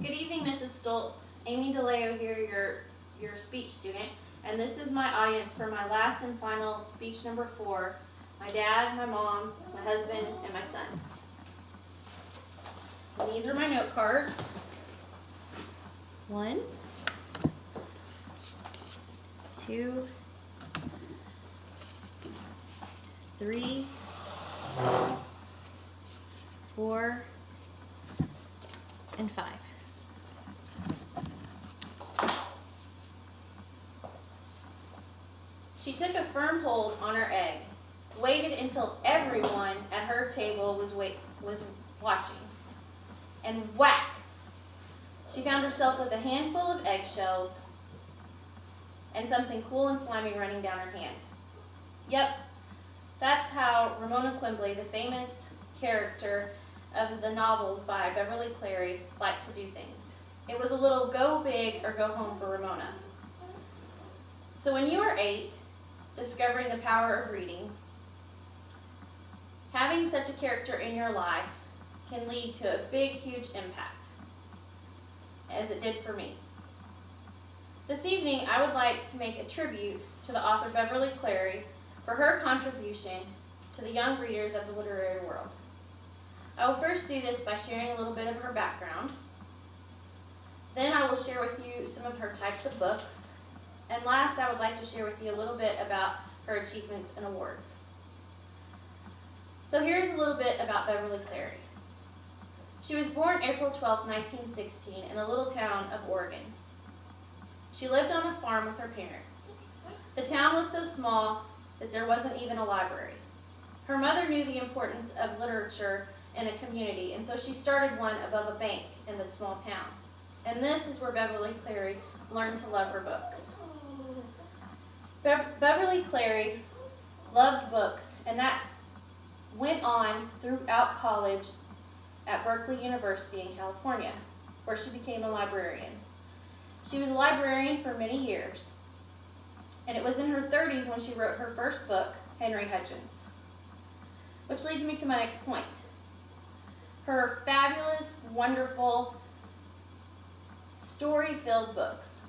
Good evening, Mrs. Stoltz. Amy DeLeo here, your speech student, and this is my audience for my last and final speech number 4, my dad, my mom, my husband, and my son. And these are my note cards. 1, 2, 3, 4, and 5. She took a firm hold on her egg, waited until everyone at her table was watching, and whack! She found herself with a handful of eggshells and something cool and slimy running down her hand. Yep, that's how Ramona Quimbley, the famous character of the novels by Beverly Cleary, liked to do things. It was a little go big or go home for Ramona. So when you are 8, discovering the power of reading, having such a character in your life can lead to a big, huge impact, as it did for me. This evening, I would like to make a tribute to the author Beverly Cleary for her contribution to the young readers of the literary world. I will first do this by sharing a little bit of her background. Then I will share with you some of her types of books. And last, I would like to share with you a little bit about her achievements and awards. So here's a little bit about Beverly Cleary. She was born April 12, 1916 in a little town of Oregon. She lived on a farm with her parents. The town was so small that there wasn't even a library. Her mother knew the importance of literature in a community, and so she started one above a bank in the small town. And this is where Beverly Cleary learned to love her books. Beverly Cleary loved books, and that went on throughout college at Berkeley University in California, where she became a librarian. She was a librarian for many years, and it was in her 30s when she wrote her first book, Henry Hudgens. Which leads me to my next point. Her fabulous, wonderful, story-filled books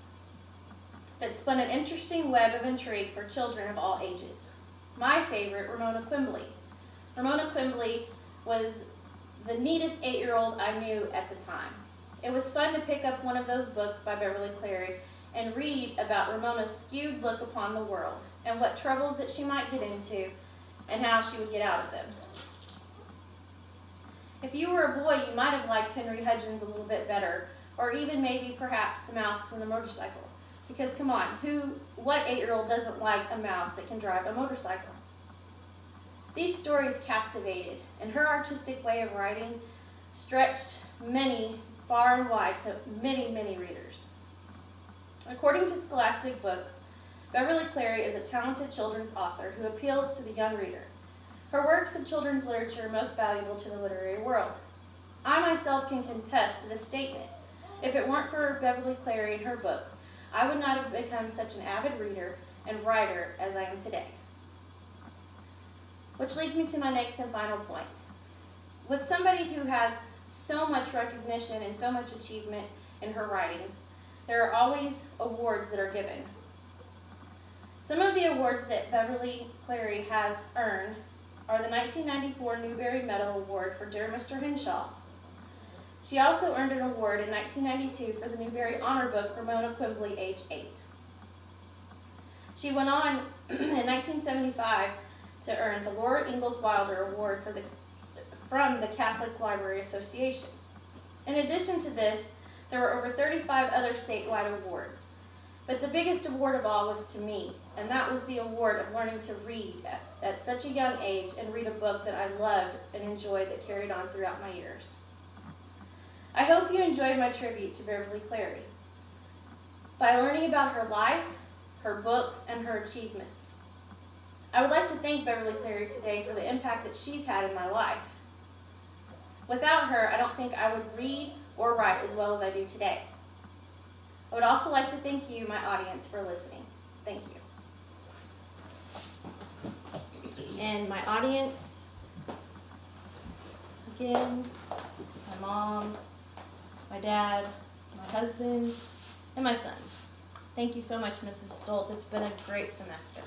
that spun an interesting web of intrigue for children of all ages. My favorite, Ramona Quimbley. Ramona Quimbley was the neatest 8-year-old I knew at the time. It was fun to pick up one of those books by Beverly Cleary and read about Ramona's skewed look upon the world and what troubles that she might get into and how she would get out of them. If you were a boy, you might have liked Henry Hudgens a little bit better, or even maybe perhaps the mouse and the motorcycle. Because come on, what 8-year-old doesn't like a mouse that can drive a motorcycle? These stories captivated, and her artistic way of writing stretched many far and wide to many, many readers. According to Scholastic Books, Beverly Cleary is a talented children's author who appeals to the young reader. Her works of children's literature are most valuable to the literary world. I myself can contest to this statement. If it weren't for Beverly Cleary and her books, I would not have become such an avid reader and writer as I am today. Which leads me to my next and final point. With somebody who has so much recognition and so much achievement in her writings, there are always awards that are given. Some of the awards that Beverly Cleary has earned are the 1994 Newbery Medal Award for Dear Mr. Henshaw. She also earned an award in 1992 for the Newbery Honor Book, Ramona Quimbley, age 8. She went on in 1975 to earn the Laura Ingalls Wilder Award from the Catholic Library Association. In addition to this, there were over 35 other statewide awards. But the biggest award of all was to me, and that was the award of learning to read at such a young age and read a book that I loved and enjoyed that carried on throughout my years. I hope you enjoyed my tribute to Beverly Cleary by learning about her life, her books, and her achievements. I would like to thank Beverly Cleary today for the impact that she's had in my life. Without her, I don't think I would read or write as well as I do today. I would also like to thank you, my audience, for listening. Thank you. And my audience, again, my mom, my dad, my husband, and my son. Thank you so much, Mrs. Stoltz. It's been a great semester.